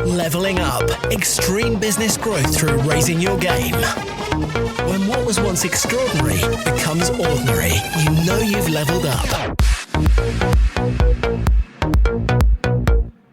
Leveling up. Extreme business growth through raising your game. When what was once extraordinary becomes ordinary, you know you've leveled up.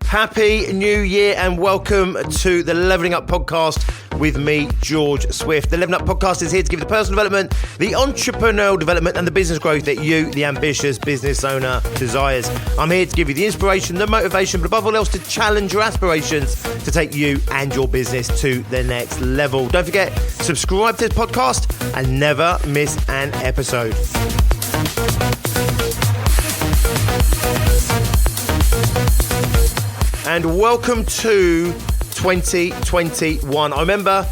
Happy New Year and welcome to the Leveling Up podcast with me, George Swift. The Leveling Up podcast is here to give you the personal development, the entrepreneurial development and the business growth that you, the ambitious business owner, desires. I'm here to give you the inspiration, the motivation, but above all else to challenge your aspirations to take you and your business to the next level. Don't forget, subscribe to this podcast and never miss an episode. And welcome to 2021. I remember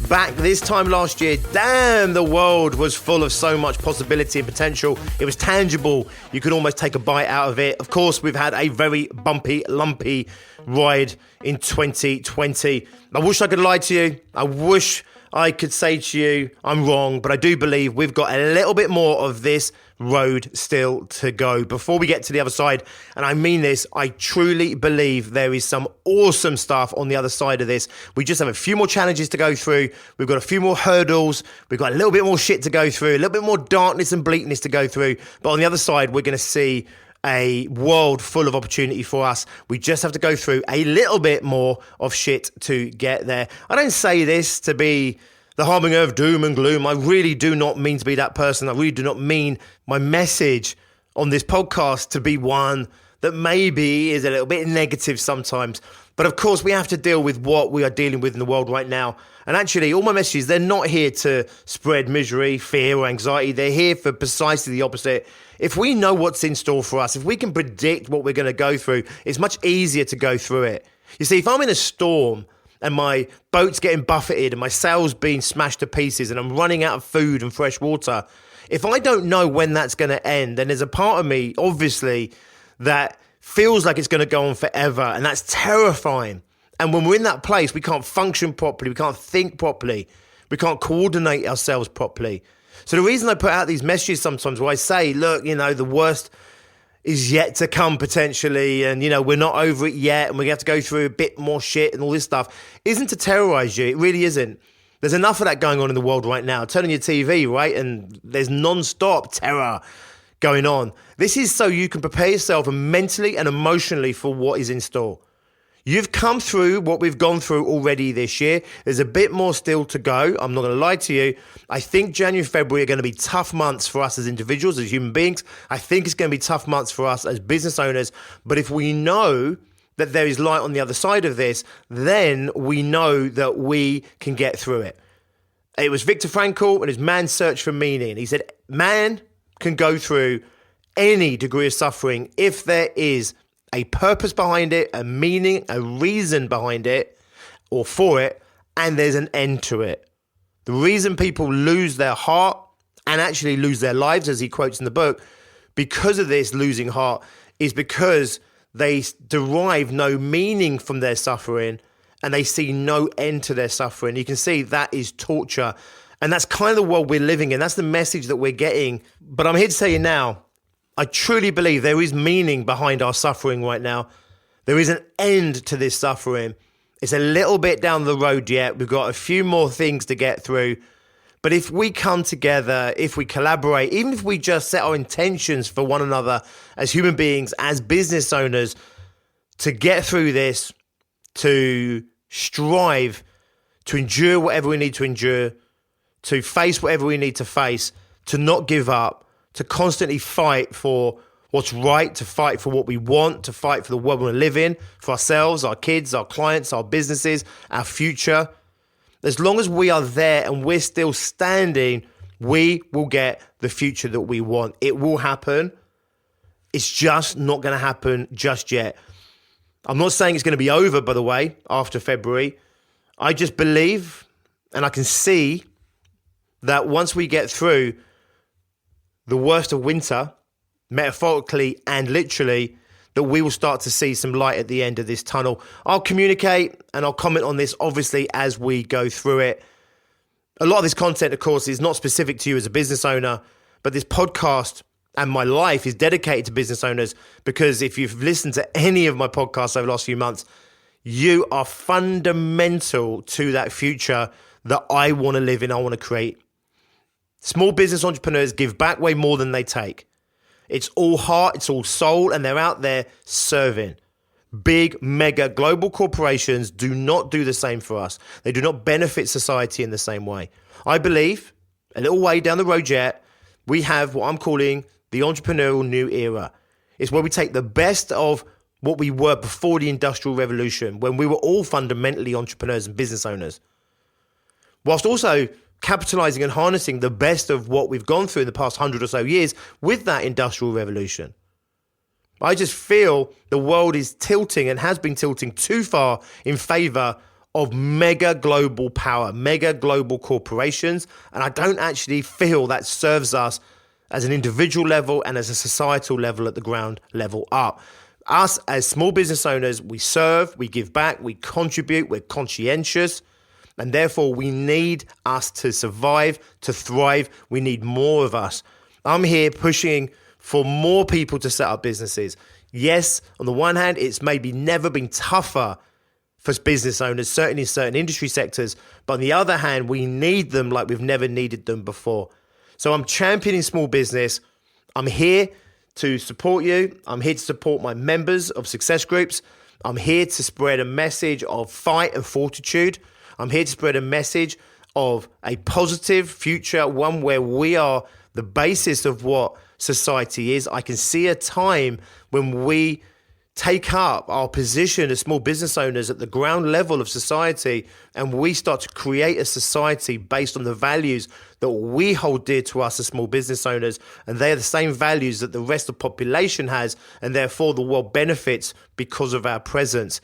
back this time last year, damn, the world was full of so much possibility and potential. It was tangible. You could almost take a bite out of it. Of course, we've had a very bumpy, lumpy ride in 2020. I wish I could lie to you. I wish I could say to you, I'm wrong, but I do believe we've got a little bit more of this road still to go before we get to the other side. And I mean this, I truly believe there is some awesome stuff on the other side of this. We just have a few more challenges to go through. We've got a few more hurdles. We've got a little bit more shit to go through, a little bit more darkness and bleakness to go through. But on the other side, we're going to see a world full of opportunity for us. We just have to go through a little bit more of shit to get there. I don't say this to be the harbinger of doom and gloom. I really do not mean to be that person. I really do not mean my message on this podcast to be one that maybe is a little bit negative sometimes. But of course, we have to deal with what we are dealing with in the world right now. And actually, all my messages, they're not here to spread misery, fear, or anxiety. They're here for precisely the opposite. If we know what's in store for us, if we can predict what we're going to go through, it's much easier to go through it. You see, if I'm in a storm and my boat's getting buffeted and my sail's being smashed to pieces and I'm running out of food and fresh water, if I don't know when that's going to end, then there's a part of me, obviously, that feels like it's going to go on forever, and that's terrifying. And when we're in that place, we can't function properly, we can't think properly, we can't coordinate ourselves properly. So the reason I put out these messages sometimes where I say, look, you know, the worst is yet to come potentially, and, you know, we're not over it yet, and we have to go through a bit more shit and all this stuff, isn't to terrorize you. It really isn't. There's enough of that going on in the world right now. Turn on your TV, right? And there's non-stop terror going on. This is so you can prepare yourself mentally and emotionally for what is in store. You've come through what we've gone through already this year. There's a bit more still to go. I'm not going to lie to you. I think January, February are going to be tough months for us as individuals, as human beings. I think it's going to be tough months for us as business owners. But if we know that there is light on the other side of this, then we know that we can get through it. It was Viktor Frankl and his man's search for meaning. He said, man can go through any degree of suffering if there is a purpose behind it, a meaning, a reason behind it, or for it, and there's an end to it. The reason people lose their heart and actually lose their lives, as he quotes in the book, because of this losing heart, is because they derive no meaning from their suffering and they see no end to their suffering. You can see that is torture. And that's kind of the world we're living in. That's the message that we're getting. But I'm here to tell you now, I truly believe there is meaning behind our suffering right now. There is an end to this suffering. It's a little bit down the road yet. We've got a few more things to get through. But if we come together, if we collaborate, even if we just set our intentions for one another as human beings, as business owners, to get through this, to strive, to endure whatever we need to endure, to face whatever we need to face, to not give up, to constantly fight for what's right, to fight for what we want, to fight for the world we want to live in, for ourselves, our kids, our clients, our businesses, our future. As long as we are there and we're still standing, we will get the future that we want. It will happen. It's just not going to happen just yet. I'm not saying it's going to be over, by the way, after February. I just believe, and I can see that once we get through the worst of winter, metaphorically and literally, that we will start to see some light at the end of this tunnel. I'll communicate and I'll comment on this, obviously, as we go through it. A lot of this content, of course, is not specific to you as a business owner, but this podcast and my life is dedicated to business owners, because if you've listened to any of my podcasts over the last few months, you are fundamental to that future that I want to live in, I want to create. Small business entrepreneurs give back way more than they take. It's all heart, it's all soul, and they're out there serving. Big, mega, global corporations do not do the same for us. They do not benefit society in the same way. I believe, a little way down the road yet, we have what I'm calling the Entrepreneurial New Era. It's where we take the best of what we were before the Industrial Revolution, when we were all fundamentally entrepreneurs and business owners, whilst also capitalizing and harnessing the best of what we've gone through in the past 100 or so years with that Industrial Revolution. I just feel the world is tilting and has been tilting too far in favor of mega global power, mega global corporations. And I don't actually feel that serves us as an individual level and as a societal level at the ground level up. Us as small business owners, we serve, we give back, we contribute, we're conscientious. And therefore, we need us to survive, to thrive. We need more of us. I'm here pushing for more people to set up businesses. Yes, on the one hand, it's maybe never been tougher for business owners, certainly in certain industry sectors. But on the other hand, we need them like we've never needed them before. So I'm championing small business. I'm here to support you. I'm here to support my members of success groups. I'm here to spread a message of fight and fortitude. I'm here to spread a message of a positive future, one where we are the basis of what society is. I can see a time when we take up our position as small business owners at the ground level of society, and we start to create a society based on the values that we hold dear to us as small business owners, and they are the same values that the rest of the population has, and therefore the world benefits because of our presence.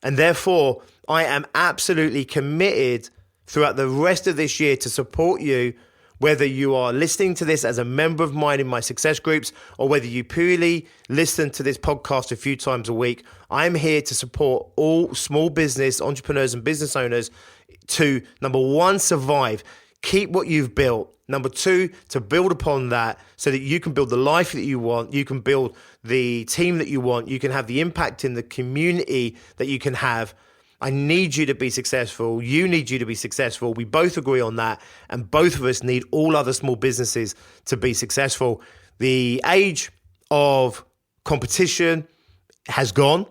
And therefore, I am absolutely committed throughout the rest of this year to support you, whether you are listening to this as a member of mine in my success groups or whether you purely listen to this podcast a few times a week. I'm here to support all small business entrepreneurs and business owners to, number one, survive, keep what you've built. Number two, to build upon that so that you can build the life that you want, you can build the team that you want, you can have the impact in the community that you can have. I need you to be successful. You need you to be successful. We both agree on that. And both of us need all other small businesses to be successful. The age of competition has gone.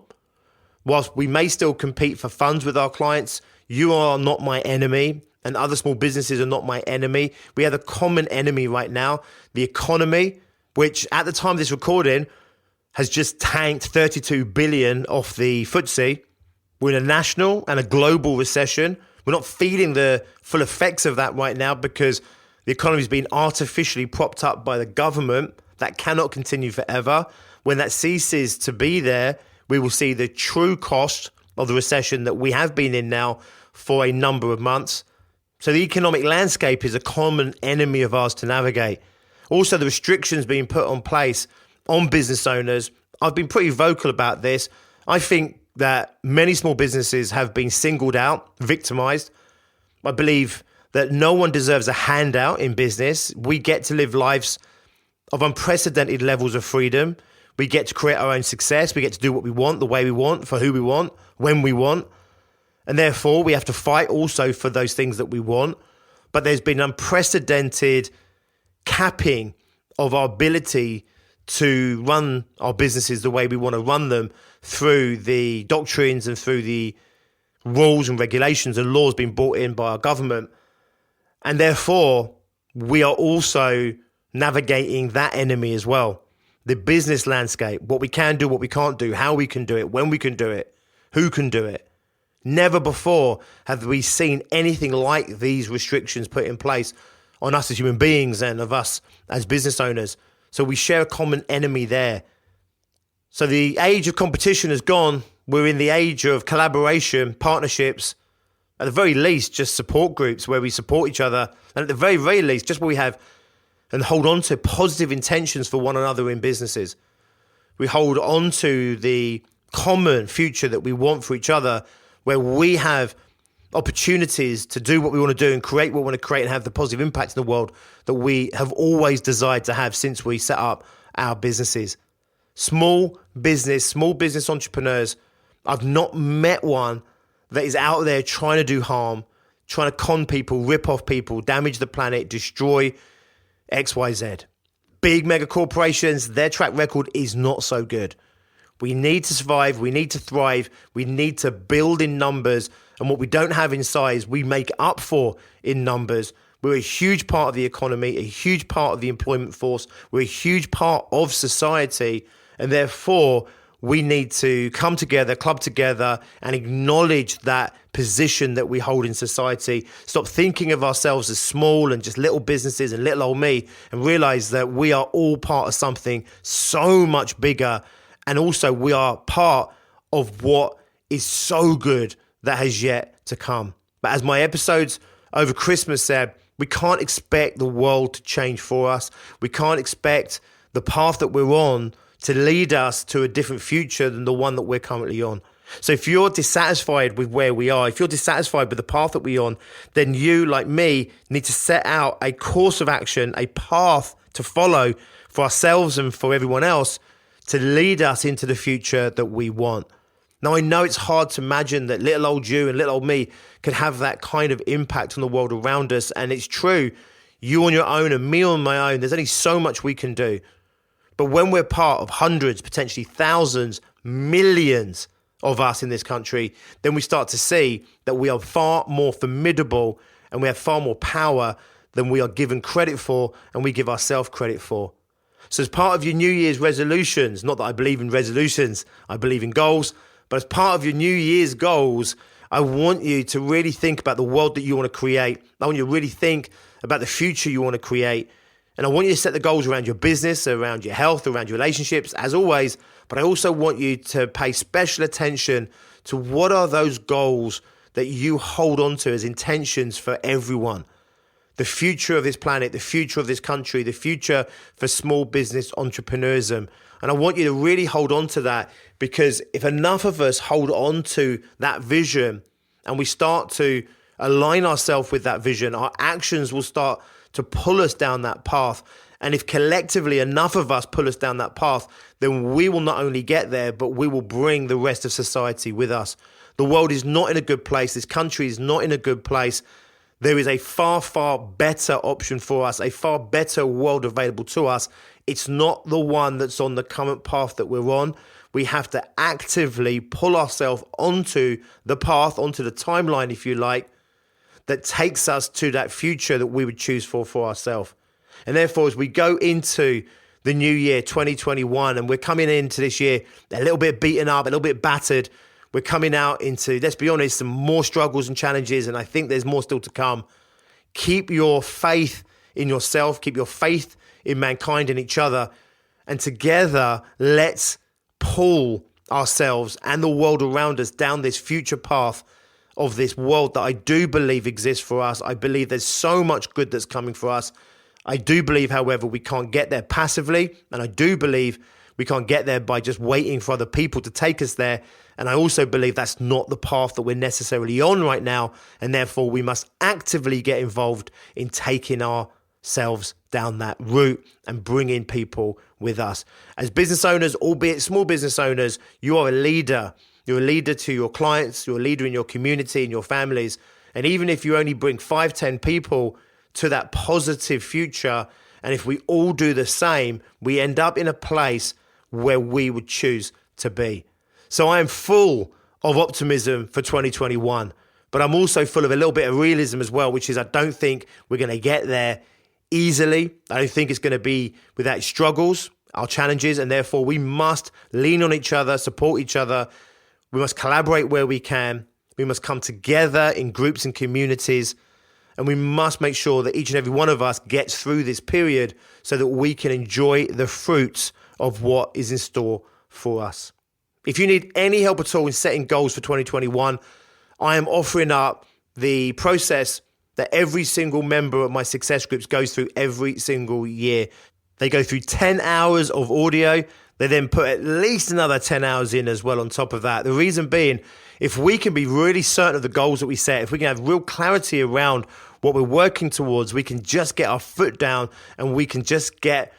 Whilst we may still compete for funds with our clients, you are not my enemy and other small businesses are not my enemy. We have a common enemy right now, the economy, which at the time of this recording has just tanked 32 billion off the FTSE. We're in a national and a global recession. We're not feeling the full effects of that right now because the economy is being artificially propped up by the government. That cannot continue forever. When that ceases to be there, we will see the true cost of the recession that we have been in now for a number of months. So the economic landscape is a common enemy of ours to navigate. Also, the restrictions being put on place on business owners. I've been pretty vocal about this. I think that many small businesses have been singled out, victimized. I believe that no one deserves a handout in business. We get to live lives of unprecedented levels of freedom. We get to create our own success. We get to do what we want, the way we want, for who we want, when we want. And therefore, we have to fight also for those things that we want. But there's been unprecedented capping of our ability to run our businesses the way we want to run them through the doctrines and through the rules and regulations and laws being brought in by our government. And therefore, we are also navigating that enemy as well. The business landscape, what we can do, what we can't do, how we can do it, when we can do it, who can do it. Never before have we seen anything like these restrictions put in place on us as human beings and of us as business owners. So we share a common enemy there. So the age of competition has gone. We're in the age of collaboration, partnerships, at the very least, just support groups where we support each other. And at the very, very least, just where we have and hold on to positive intentions for one another in businesses. We hold on to the common future that we want for each other, where we have opportunities to do what we want to do and create what we want to create and have the positive impact in the world that we have always desired to have since we set up our businesses. Small business entrepreneurs, I've not met one that is out there trying to do harm, trying to con people, rip off people, damage the planet, destroy XYZ. Big mega corporations, their track record is not so good. We need to survive. We need to thrive. We need to build in numbers. And what we don't have in size, we make up for in numbers. We're a huge part of the economy, a huge part of the employment force. We're a huge part of society. And therefore, we need to come together, club together, and acknowledge that position that we hold in society. Stop thinking of ourselves as small and just little businesses and little old me, and realize that we are all part of something so much bigger. And also we are part of what is so good that has yet to come. But as my episodes over Christmas said, we can't expect the world to change for us. We can't expect the path that we're on to lead us to a different future than the one that we're currently on. So if you're dissatisfied with where we are, if you're dissatisfied with the path that we're on, then you, like me, need to set out a course of action, a path to follow for ourselves and for everyone else to lead us into the future that we want. Now, I know it's hard to imagine that little old you and little old me could have that kind of impact on the world around us. And it's true, you on your own and me on my own, there's only so much we can do. But when we're part of hundreds, potentially thousands, millions of us in this country, then we start to see that we are far more formidable and we have far more power than we are given credit for and we give ourselves credit for. So as part of your New Year's resolutions, not that I believe in resolutions, I believe in goals, but as part of your New Year's goals, I want you to really think about the world that you want to create. I want you to really think about the future you want to create. And I want you to set the goals around your business, around your health, around your relationships, as always. But I also want you to pay special attention to what are those goals that you hold on to as intentions for everyone. The future of this planet, the future of this country, the future for small business entrepreneurism. And I want you to really hold on to that, because if enough of us hold on to that vision and we start to align ourselves with that vision, our actions will start to pull us down that path. And if collectively enough of us pull us down that path, then we will not only get there, but we will bring the rest of society with us. The world is not in a good place. This country is not in a good place. There is a far, far better option for us, a far better world available to us. It's not the one that's on the current path that we're on. We have to actively pull ourselves onto the path, onto the timeline, if you like, that takes us to that future that we would choose for ourselves. And therefore, as we go into the new year, 2021, and we're coming into this year a little bit beaten up, a little bit battered, we're coming out into, let's be honest, some more struggles and challenges, and I think there's more still to come. Keep your faith in yourself, keep your faith in mankind and each other, and together, let's pull ourselves and the world around us down this future path of this world that I do believe exists for us. I believe there's so much good that's coming for us. I do believe, however, we can't get there passively, and I do believe we can't get there by just waiting for other people to take us there. And I also believe that's not the path that we're necessarily on right now, and therefore we must actively get involved in taking ourselves down that route and bringing people with us. As business owners, albeit small business owners, you are a leader. You're a leader to your clients, you're a leader in your community, in your families. And even if you only bring 5, 10 people to that positive future, and if we all do the same, we end up in a place where we would choose to be. So I am full of optimism for 2021, but I'm also full of a little bit of realism as well, which is I don't think we're going to get there easily. I don't think it's going to be without struggles, our challenges, and therefore we must lean on each other, support each other. We must collaborate where we can. We must come together in groups and communities, and we must make sure that each and every one of us gets through this period so that we can enjoy the fruits of what is in store for us. If you need any help at all in setting goals for 2021, I am offering up the process that every single member of my success groups goes through every single year. They go through 10 hours of audio. They then put at least another 10 hours in as well on top of that. The reason being, if we can be really certain of the goals that we set, if we can have real clarity around what we're working towards, we can just get our foot down and we can just get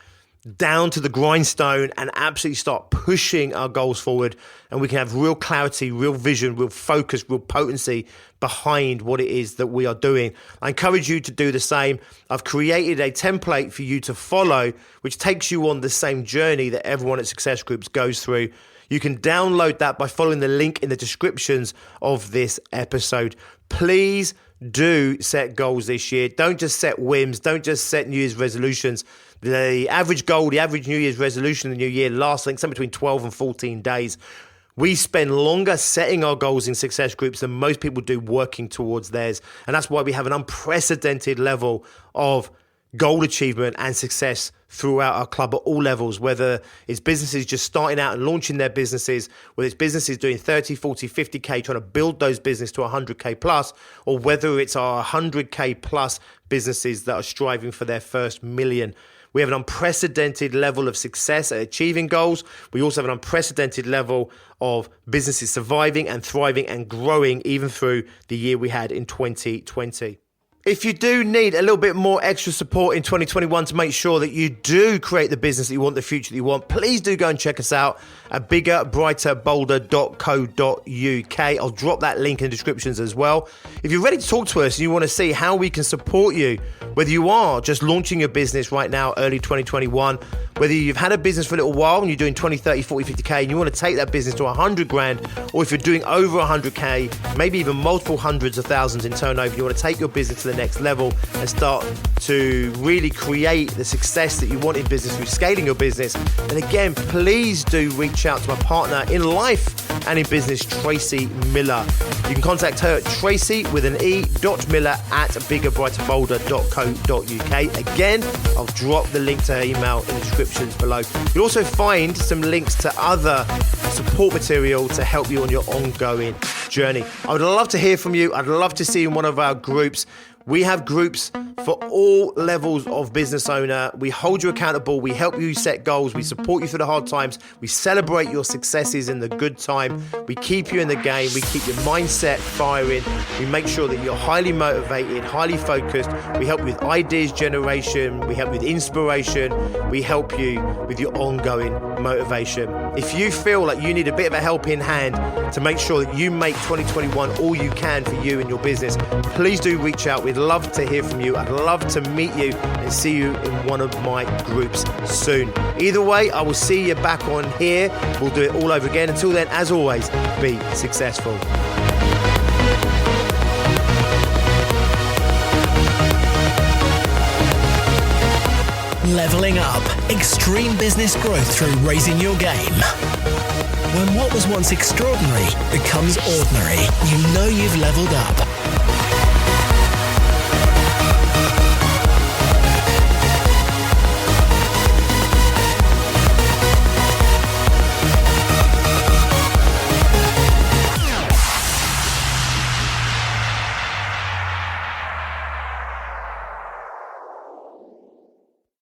down to the grindstone and absolutely start pushing our goals forward, and we can have real clarity, real vision, real focus, real potency behind what it is that we are doing. I encourage you to do the same. I've created a template for you to follow, which takes you on the same journey that everyone at Success Groups goes through. You can download that by following the link in the descriptions of this episode. Please do set goals this year. Don't just set whims. Don't just set New Year's resolutions. The average goal, the average New Year's resolution in the new year lasts, I think, somewhere between 12 and 14 days. We spend longer setting our goals in Success Groups than most people do working towards theirs. And that's why we have an unprecedented level of goal achievement and success throughout our club at all levels, whether it's businesses just starting out and launching their businesses, whether it's businesses doing 30, 40, 50K, trying to build those businesses to 100K plus, or whether it's our 100K plus businesses that are striving for their first million. We have an unprecedented level of success at achieving goals. We also have an unprecedented level of businesses surviving and thriving and growing even through the year we had in 2020. If you do need a little bit more extra support in 2021 to make sure that you do create the business that you want, the future that you want, please do go and check us out at biggerbrighterbolder.co.uk. I'll drop that link in the descriptions as well. If you're ready to talk to us and you want to see how we can support you, whether you are just launching your business right now, early 2021, whether you've had a business for a little while and you're doing 20, 30, 40, 50K and you want to take that business to 100 grand, or if you're doing over 100K, maybe even multiple hundreds of thousands in turnover, you want to take your business to the next level and start to really create the success that you want in business through scaling your business, then again, please do reach out to my partner in life and in business, Tracy Miller. You can contact her at tracy.miller@biggerbrighterbolder.co.uk. Again, I'll drop the link to her email in the descriptions below. You'll also find some links to other support material to help you on your ongoing journey. I would love to hear from you. I'd love to see you in one of our groups. We have groups for all levels of business owner. We hold you accountable. We help you set goals. We support you through the hard times. We celebrate your successes in the good time. We keep you in the game. We keep your mindset firing. We make sure that you're highly motivated, highly focused. We help you with ideas generation. We help you with inspiration. We help you with your ongoing motivation. If you feel like you need a bit of a helping hand to make sure that you make 2021 all you can for you and your business, please do reach out. We'd love to hear from you. I'd love to meet you and see you in one of my groups soon. Either way, I will see you back on here. We'll do it all over again. Until then, as always, be successful. Leveling up. Extreme business growth through raising your game. When what was once extraordinary becomes ordinary, you know you've leveled up.